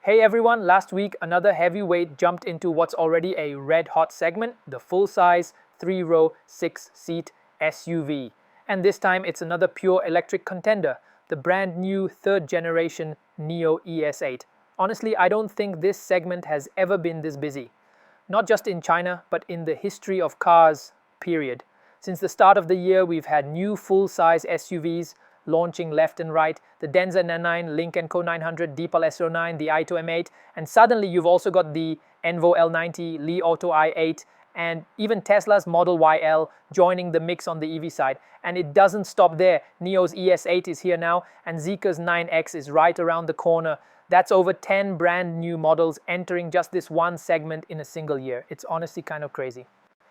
Hey everyone, last week another heavyweight jumped into what's already a red-hot segment, the full-size 3-row 6-seat SUV. And this time it's another pure electric contender, the brand new third-generation Nio ES8. Honestly, I don't think this segment has ever been this busy. Not just in China, but in the history of cars, period. Since the start of the year, we've had new full-size SUVs launching left and right, the Denza N9, Lynk & Co 900, Deepal S09, the i2 M8, and suddenly you've also got the Envo L90, Li Auto i8, and even Tesla's Model YL joining the mix on the EV side. And it doesn't stop there. Nio's ES8 is here now, and Zeekr's 9X is right around the corner. That's over 10 brand new models entering just this one segment in a single year. It's honestly kind of crazy.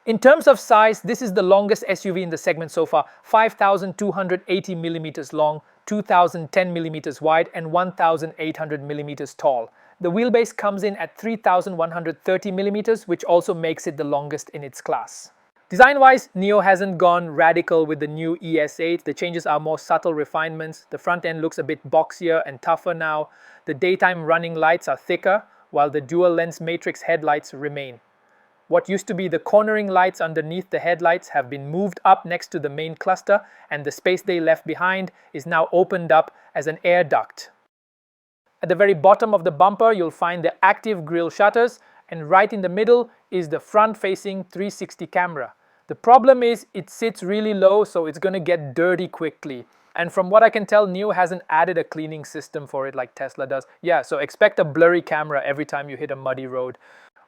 In terms of size, this is the longest SUV in the segment so far, 5,280 millimeters long, 2,010 millimeters wide, and 1,800 millimeters tall. The wheelbase comes in at 3,130 millimeters, which also makes it the longest in its class. Design-wise, Nio hasn't gone radical with the new ES8. The changes are more subtle refinements. The front end looks a bit boxier and tougher now. The daytime running lights are thicker, while the dual-lens matrix headlights remain. What used to be the cornering lights underneath the headlights have been moved up next to the main cluster, and the space they left behind is now opened up as an air duct. At the very bottom of the bumper, you'll find the active grille shutters, and right in the middle is the front-facing 360 camera. The problem is it sits really low, so it's going to get dirty quickly. And from what I can tell, Nio hasn't added a cleaning system for it like Tesla does. Yeah, so expect a blurry camera every time you hit a muddy road.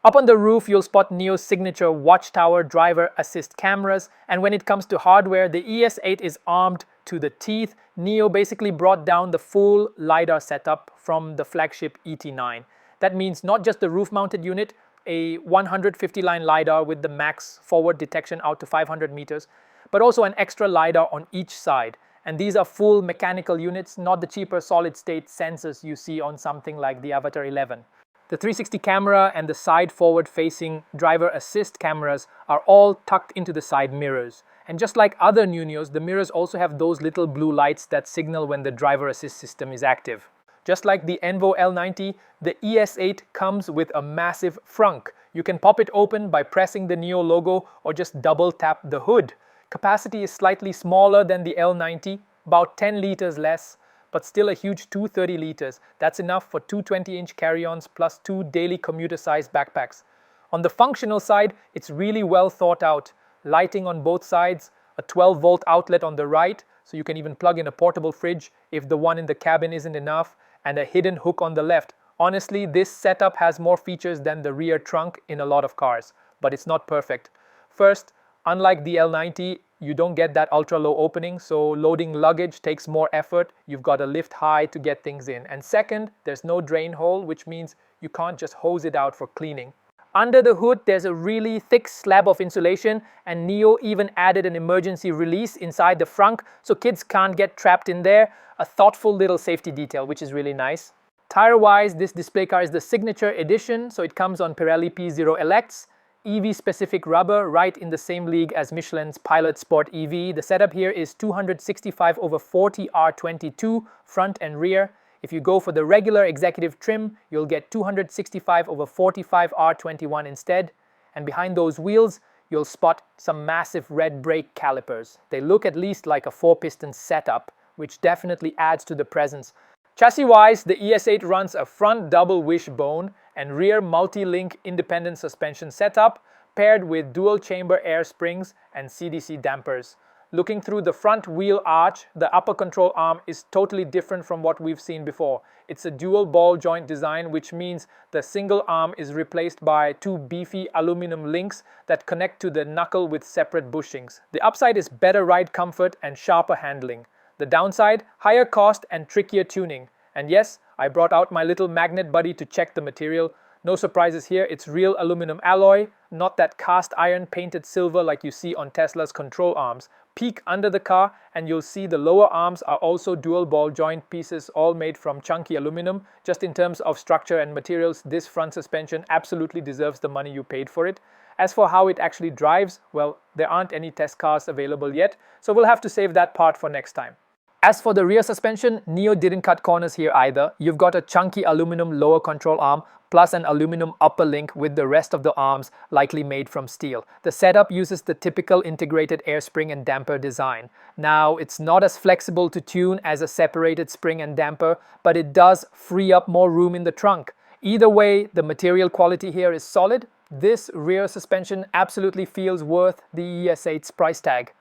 Up on the roof, you'll spot Nio's signature Watchtower driver assist cameras, and when it comes to hardware, the ES8 is armed to the teeth. Nio basically brought down the full LiDAR setup from the flagship ET9. That means not just the roof-mounted unit, a 150-line LiDAR with the max forward detection out to 500 meters, but also an extra LiDAR on each side. And these are full mechanical units, not the cheaper solid-state sensors you see on something like the Avatar 11. The 360 camera and the side forward-facing driver assist cameras are all tucked into the side mirrors. And just like other new Nios, the mirrors also have those little blue lights that signal when the driver assist system is active. Just like the Envo L90, the ES8 comes with a massive frunk. You can pop it open by pressing the Nio logo or just double tap the hood. Capacity is slightly smaller than the L90, about 10 liters less, but still a huge 230 liters. That's enough for two 20-inch carry-ons plus two daily commuter-sized backpacks. On the functional side, it's really well thought out. Lighting on both sides, a 12-volt outlet on the right, so you can even plug in a portable fridge if the one in the cabin isn't enough, and a hidden hook on the left. Honestly, this setup has more features than the rear trunk in a lot of cars, but it's not perfect. First, unlike the L90, you don't get that ultra-low opening, so loading luggage takes more effort. You've got to lift high to get things in. And second, there's no drain hole, which means you can't just hose it out for cleaning. Under the hood, there's a really thick slab of insulation, and Nio even added an emergency release inside the frunk, so kids can't get trapped in there. A thoughtful little safety detail, which is really nice. Tire-wise, this display car is the signature edition, so it comes on Pirelli P0 Elects. EV-specific rubber, right in the same league as Michelin's Pilot Sport EV. The setup here is 265/40 R22, front and rear. If you go for the regular executive trim, you'll get 265/45 R21 instead. And behind those wheels, you'll spot some massive red brake calipers. They look at least like a 4-piston setup, which definitely adds to the presence. Chassis-wise, the ES8 runs a front double wishbone and rear multi-link independent suspension setup paired with dual-chamber air springs and CDC dampers. Looking through the front wheel arch, the upper control arm is totally different from what we've seen before. It's a dual ball joint design, which means the single arm is replaced by two beefy aluminum links that connect to the knuckle with separate bushings. The upside is better ride comfort and sharper handling. The downside, higher cost and trickier tuning. And yes, I brought out my little magnet buddy to check the material. No surprises here, it's real aluminum alloy, not that cast iron painted silver like you see on Tesla's control arms. Peek under the car and you'll see the lower arms are also dual ball joint pieces, all made from chunky aluminum. Just in terms of structure and materials, this front suspension absolutely deserves the money you paid for it. As for how it actually drives, well, there aren't any test cars available yet, so we'll have to save that part for next time. As for the rear suspension, Nio didn't cut corners here either. You've got a chunky aluminum lower control arm plus an aluminum upper link with the rest of the arms likely made from steel. The setup uses the typical integrated air spring and damper design. Now, it's not as flexible to tune as a separated spring and damper, but it does free up more room in the trunk. Either way, the material quality here is solid. This rear suspension absolutely feels worth the ES8's price tag.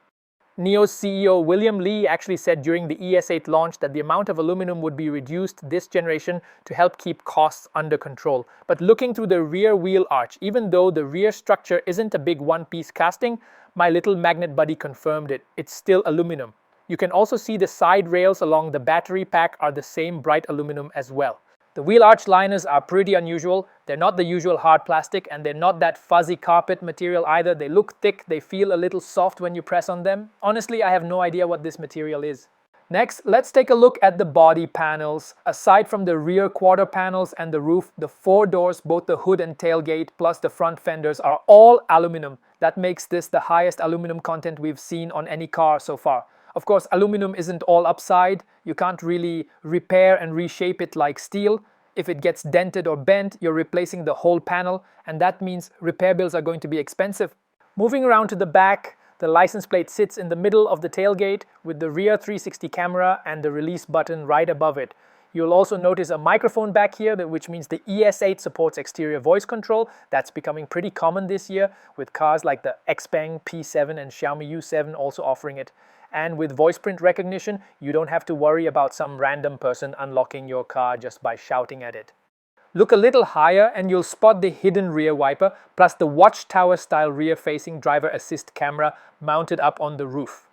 Nio's CEO William Lee actually said during the ES8 launch that the amount of aluminum would be reduced this generation to help keep costs under control. But looking through the rear wheel arch, even though the rear structure isn't a big one-piece casting, my little magnet buddy confirmed it. It's still aluminum. You can also see the side rails along the battery pack are the same bright aluminum as well. The wheel arch liners are pretty unusual. They're not the usual hard plastic and they're not that fuzzy carpet material either. They look thick, they feel a little soft when you press on them. Honestly, I have no idea what this material is. Next, let's take a look at the body panels. Aside from the rear quarter panels and the roof, the four doors, both the hood and tailgate, plus the front fenders are all aluminum. That makes this the highest aluminum content we've seen on any car so far. Of course, aluminum isn't all upside. You can't really repair and reshape it like steel. If it gets dented or bent, you're replacing the whole panel, and that means repair bills are going to be expensive. Moving around to the back, the license plate sits in the middle of the tailgate with the rear 360 camera and the release button right above it. You'll also notice a microphone back here, which means the ES8 supports exterior voice control. That's becoming pretty common this year, with cars like the XPeng P7 and Xiaomi U7 also offering it. And with voice print recognition, you don't have to worry about some random person unlocking your car just by shouting at it. Look a little higher and you'll spot the hidden rear wiper, plus the watchtower style rear-facing driver assist camera mounted up on the roof.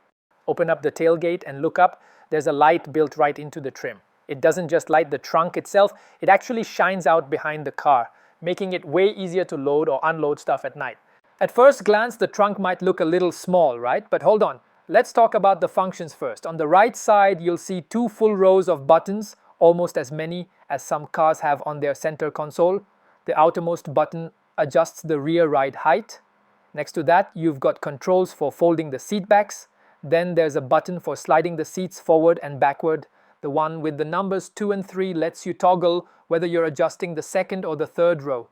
Open up the tailgate and look up. There's a light built right into the trim. It doesn't just light the trunk itself, it actually shines out behind the car, making it way easier to load or unload stuff at night. At first glance, the trunk might look a little small, right? But hold on. Let's talk about the functions first. On the right side, you'll see two full rows of buttons, almost as many as some cars have on their center console. The outermost button adjusts the rear ride height. Next to that, you've got controls for folding the seat backs. Then there's a button for sliding the seats forward and backward. The one with the numbers 2 and 3 lets you toggle whether you're adjusting the second or the third row.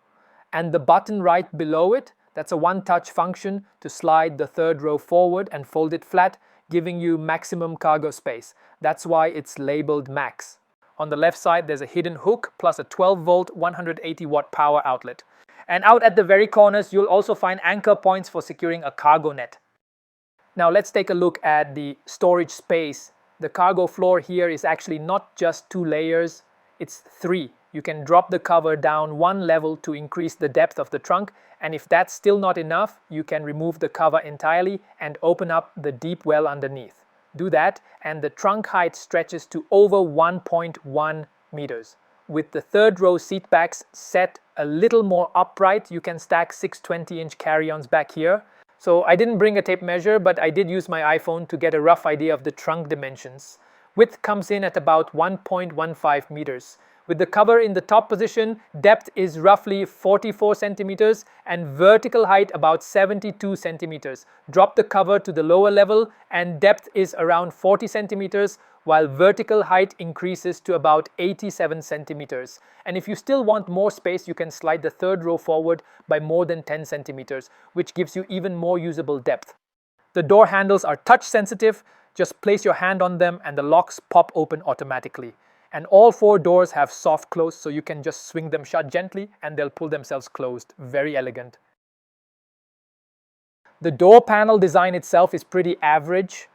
And the button right below it, that's a one-touch function to slide the third row forward and fold it flat, giving you maximum cargo space. That's why it's labeled Max. On the left side, there's a hidden hook plus a 12-volt, 180-watt power outlet. And out at the very corners, you'll also find anchor points for securing a cargo net. Now let's take a look at the storage space. The cargo floor here is actually not just 2 layers, it's 3. You can drop the cover down 1 level to increase the depth of the trunk, and if that's still not enough, you can remove the cover entirely and open up the deep well underneath. Do that, and the trunk height stretches to over 1.1 meters. With the third row seat backs set a little more upright, you can stack 6 20-inch carry-ons back here. So I didn't bring a tape measure, but I did use my iPhone to get a rough idea of the trunk dimensions. Width comes in at about 1.15 meters. With the cover in the top position, depth is roughly 44 centimeters and vertical height about 72 centimeters. Drop the cover to the lower level and depth is around 40 centimeters, while vertical height increases to about 87 centimeters. And if you still want more space, you can slide the third row forward by more than 10 centimeters, which gives you even more usable depth. The door handles are touch sensitive. Just place your hand on them and the locks pop open automatically. And all 4 doors have soft close, so you can just swing them shut gently and they'll pull themselves closed. Very elegant. The door panel design itself is pretty average.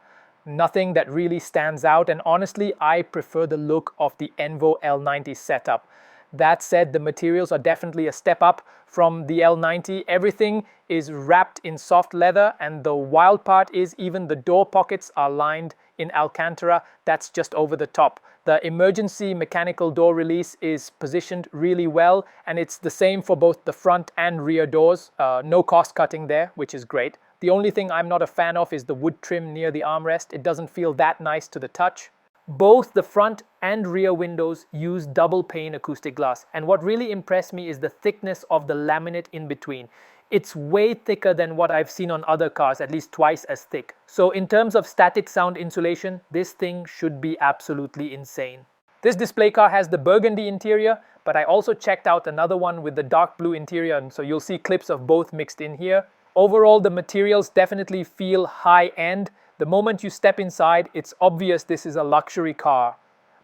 Nothing that really stands out, and honestly, I prefer the look of the Envo L90 setup. That said, the materials are definitely a step up from the L90. Everything is wrapped in soft leather, and the wild part is even the door pockets are lined in Alcantara. That's just over the top. The emergency mechanical door release is positioned really well, and it's the same for both the front and rear doors. No cost cutting there, which is great. The only thing I'm not a fan of is the wood trim near the armrest. It doesn't feel that nice to the touch. Both the front and rear windows use double pane acoustic glass, and what really impressed me is the thickness of the laminate in between. It's way thicker than what I've seen on other cars, at least twice as thick. So in terms of static sound insulation, this thing should be absolutely insane. This display car has the burgundy interior, but I also checked out another one with the dark blue interior, and so you'll see clips of both mixed in here. Overall, the materials definitely feel high-end. The moment you step inside, it's obvious this is a luxury car.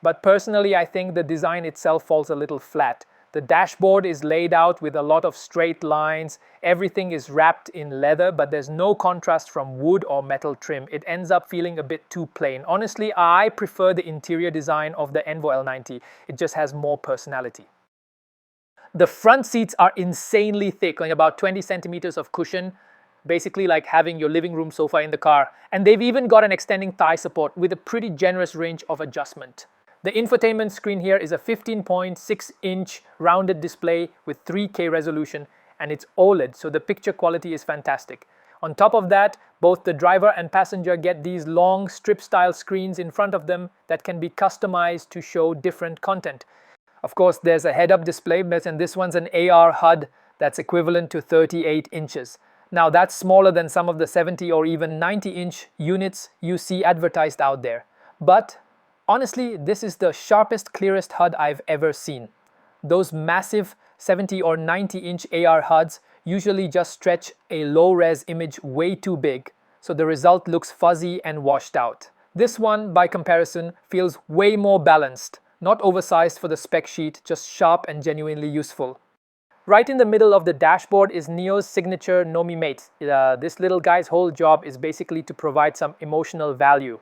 But personally, I think the design itself falls a little flat. The dashboard is laid out with a lot of straight lines. Everything is wrapped in leather, but there's no contrast from wood or metal trim. It ends up feeling a bit too plain. Honestly, I prefer the interior design of the Envo L90. It just has more personality. The front seats are insanely thick, like about 20 centimeters of cushion, basically like having your living room sofa in the car. And they've even got an extending thigh support with a pretty generous range of adjustment. The infotainment screen here is a 15.6-inch rounded display with 3K resolution, and it's OLED, so the picture quality is fantastic. On top of that, both the driver and passenger get these long strip-style screens in front of them that can be customized to show different content. Of course, there's a head-up display, and this one's an AR HUD that's equivalent to 38 inches. Now, that's smaller than some of the 70 or even 90-inch units you see advertised out there. But honestly, this is the sharpest, clearest HUD I've ever seen. Those massive 70 or 90-inch AR HUDs usually just stretch a low-res image way too big, so the result looks fuzzy and washed out. This one, by comparison, feels way more balanced. Not oversized for the spec sheet, just sharp and genuinely useful. Right in the middle of the dashboard is Nio's signature Nomi Mate. This little guy's whole job is basically to provide some emotional value.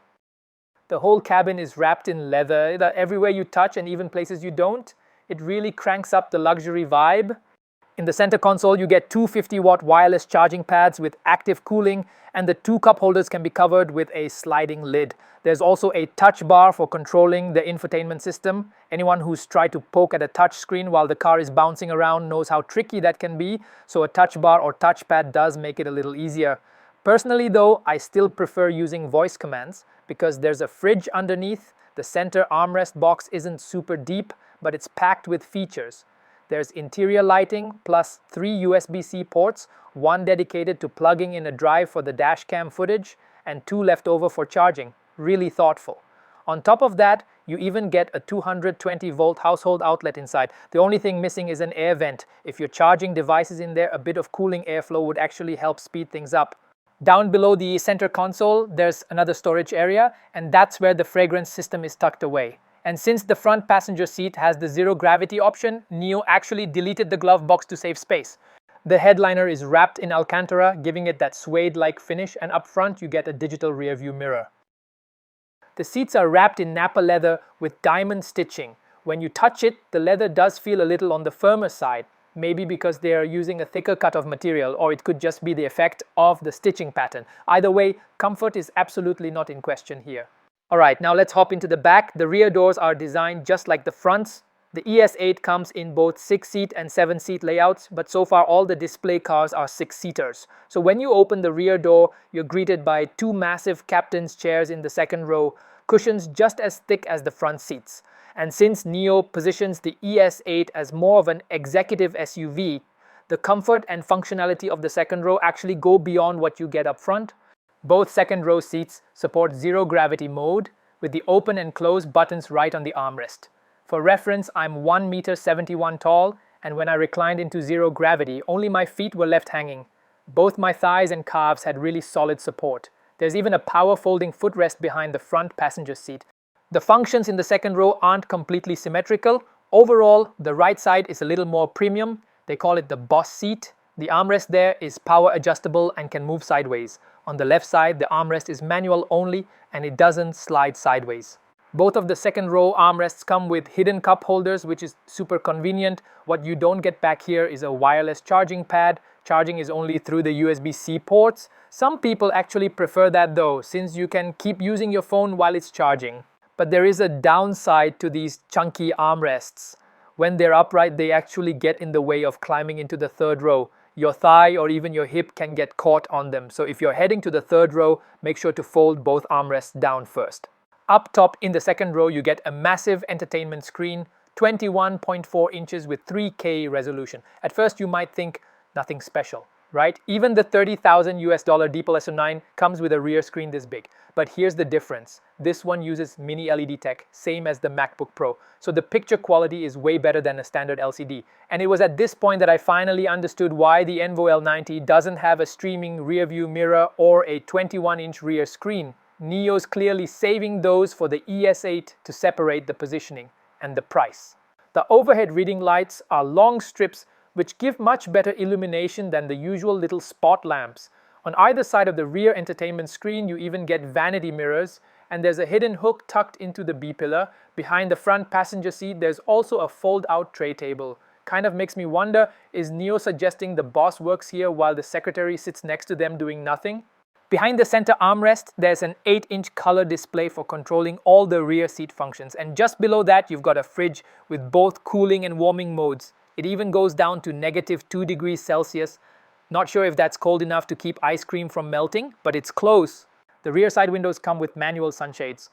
The whole cabin is wrapped in leather. Everywhere you touch and even places you don't, it really cranks up the luxury vibe. In the center console, you get two 50-watt wireless charging pads with active cooling, and the two cup holders can be covered with a sliding lid. There's also a touch bar for controlling the infotainment system. Anyone who's tried to poke at a touch screen while the car is bouncing around knows how tricky that can be, so a touch bar or touchpad does make it a little easier. Personally though, I still prefer using voice commands because there's a fridge underneath, the center armrest box isn't super deep, but it's packed with features. There's interior lighting plus 3 USB-C ports, one dedicated to plugging in a drive for the dash cam footage and 2 left over for charging. Really thoughtful. On top of that, you even get a 220-volt household outlet inside. The only thing missing is an air vent. If you're charging devices in there, a bit of cooling airflow would actually help speed things up. Down below the center console, there's another storage area, and that's where the fragrance system is tucked away. And since the front passenger seat has the zero gravity option, Nio actually deleted the glove box to save space. The headliner is wrapped in Alcantara, giving it that suede-like finish, and up front you get a digital rear view mirror. The seats are wrapped in Nappa leather with diamond stitching. When you touch it, the leather does feel a little on the firmer side, maybe because they are using a thicker cut of material, or it could just be the effect of the stitching pattern. Either way, comfort is absolutely not in question here. Alright, now let's hop into the back. The rear doors are designed just like the fronts. The ES8 comes in both 6-seat and 7-seat layouts, but so far all the display cars are 6-seaters. So when you open the rear door, you're greeted by 2 massive captain's chairs in the second row, cushions just as thick as the front seats. And since Nio positions the ES8 as more of an executive SUV, the comfort and functionality of the second row actually go beyond what you get up front. Both second row seats support zero gravity mode with the open and close buttons right on the armrest. For reference, I'm 1.71 meters tall, and when I reclined into zero gravity, only my feet were left hanging. Both my thighs and calves had really solid support. There's even a power folding footrest behind the front passenger seat. The functions in the second row aren't completely symmetrical. Overall, the right side is a little more premium. They call it the boss seat. The armrest there is power adjustable and can move sideways. On the left side, the armrest is manual only and it doesn't slide sideways. Both of the second row armrests come with hidden cup holders, which is super convenient. What you don't get back here is a wireless charging pad. Charging is only through the USB-C ports. Some people actually prefer that though, since you can keep using your phone while it's charging. But there is a downside to these chunky armrests. When they're upright, they actually get in the way of climbing into the third row. Your thigh or even your hip can get caught on them. So if you're heading to the third row, make sure to fold both armrests down first. Up top in the second row, you get a massive entertainment screen, 21.4 inches with 3K resolution. At first, you might think nothing special, right? Even the $30,000 DeepL-SO9 comes with a rear screen this big. But here's the difference. This one uses mini LED tech, same as the MacBook Pro. So the picture quality is way better than a standard LCD. And it was at this point that I finally understood why the Envo L90 doesn't have a streaming rear view mirror or a 21-inch rear screen. Nio's clearly saving those for the ES8 to separate the positioning and the price. The overhead reading lights are long strips which give much better illumination than the usual little spot lamps. On either side of the rear entertainment screen, you even get vanity mirrors, and there's a hidden hook tucked into the B-pillar. Behind the front passenger seat, there's also a fold-out tray table. Kind of makes me wonder, is Nio suggesting the boss works here while the secretary sits next to them doing nothing? Behind the center armrest, there's an 8-inch color display for controlling all the rear seat functions, and just below that, you've got a fridge with both cooling and warming modes. It even goes down to -2 degrees Celsius. Not sure if that's cold enough to keep ice cream from melting, but it's close. The rear side windows come with manual sunshades.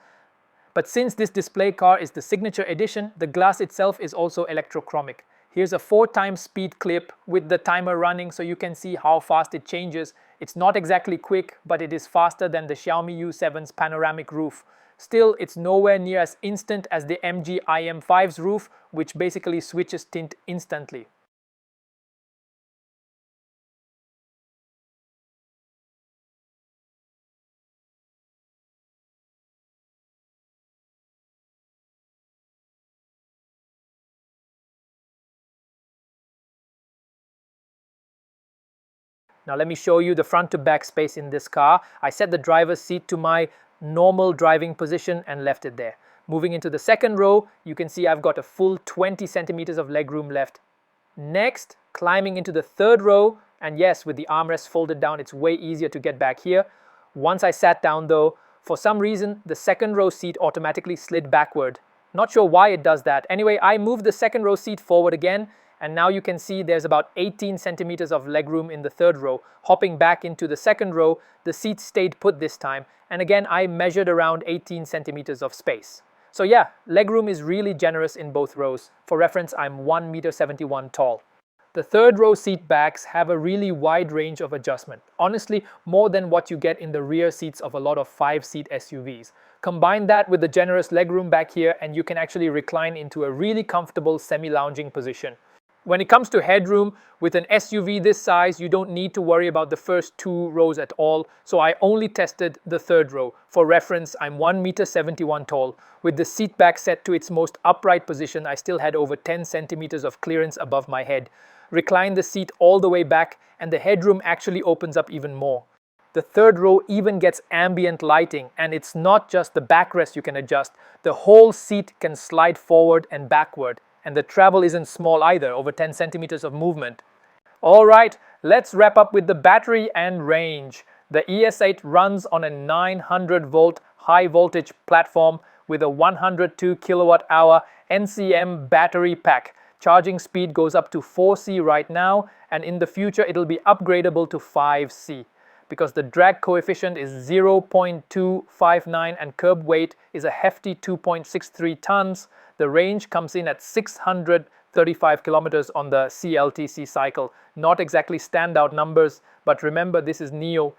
But since this display car is the signature edition, the glass itself is also electrochromic. Here's a 4-time speed clip with the timer running so you can see how fast it changes. It's not exactly quick, but it is faster than the Xiaomi U7's panoramic roof. Still, it's nowhere near as instant as the MG IM5's roof, which basically switches tint instantly. Now let me show you the front to back space in this car. I set the driver's seat to my normal driving position and left it there. Moving into the second row, you can see I've got a full 20 centimeters of legroom left. Next, climbing into the third row, and yes, with the armrest folded down, it's way easier to get back here. Once I sat down though, for some reason, the second row seat automatically slid backward. Not sure why it does that. Anyway, I moved the second row seat forward again, and now you can see there's about 18 centimeters of legroom in the third row. Hopping back into the second row, the seat stayed put this time, and again I measured around 18 centimeters of space. So yeah, legroom is really generous in both rows. For reference, I'm 1.71 m tall. The third row seat backs have a really wide range of adjustment. Honestly, more than what you get in the rear seats of a lot of 5-seat SUVs. Combine that with the generous legroom back here and you can actually recline into a really comfortable semi-lounging position. When it comes to headroom, with an SUV this size, you don't need to worry about the first 2 rows at all, so I only tested the third row. For reference, I'm 1.71 m tall. With the seat back set to its most upright position, I still had over 10 centimeters of clearance above my head. Recline the seat all the way back, and the headroom actually opens up even more. The third row even gets ambient lighting, and it's not just the backrest you can adjust. The whole seat can slide forward and backward. And the travel isn't small either, over 10 centimeters of movement. Alright, let's wrap up with the battery and range. The ES8 runs on a 900 volt high voltage platform with a 102 kilowatt hour NCM battery pack. Charging speed goes up to 4C right now, and in the future it'll be upgradable to 5C. Because the drag coefficient is 0.259 and curb weight is a hefty 2.63 tons, the range comes in at 635 kilometers on the CLTC cycle. Not exactly standout numbers, but remember this is Nio.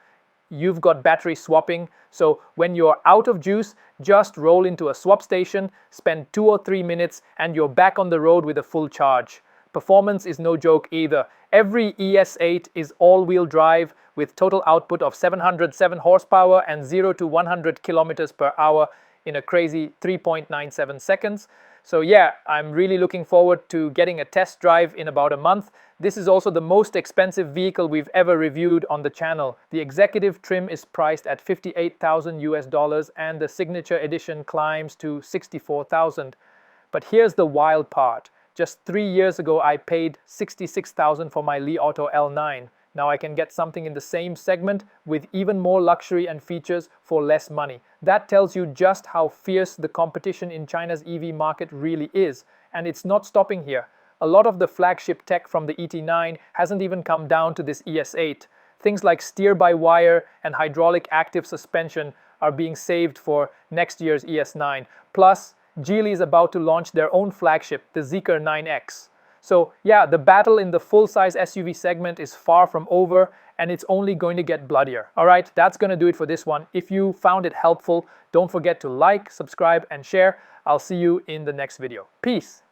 You've got battery swapping, so when you're out of juice, just roll into a swap station, spend 2 or 3 minutes, and you're back on the road with a full charge. Performance is no joke either. Every ES8 is all-wheel drive with total output of 707 horsepower and 0 to 100 kilometers per hour in a crazy 3.97 seconds. So yeah, I'm really looking forward to getting a test drive in about a month. This is also the most expensive vehicle we've ever reviewed on the channel. The executive trim is priced at $58,000 and the signature edition climbs to $64,000. But here's the wild part. Just 3 years ago, I paid $66,000 for my Li Auto L9. Now I can get something in the same segment with even more luxury and features for less money. That tells you just how fierce the competition in China's EV market really is. And it's not stopping here. A lot of the flagship tech from the ET9 hasn't even come down to this ES8. Things like steer-by-wire and hydraulic active suspension are being saved for next year's ES9. Plus, Geely is about to launch their own flagship, the Zeekr 9X. So yeah, the battle in the full-size SUV segment is far from over, and it's only going to get bloodier. Alright, that's going to do it for this one. If you found it helpful, don't forget to like, subscribe, and share. I'll see you in the next video. Peace!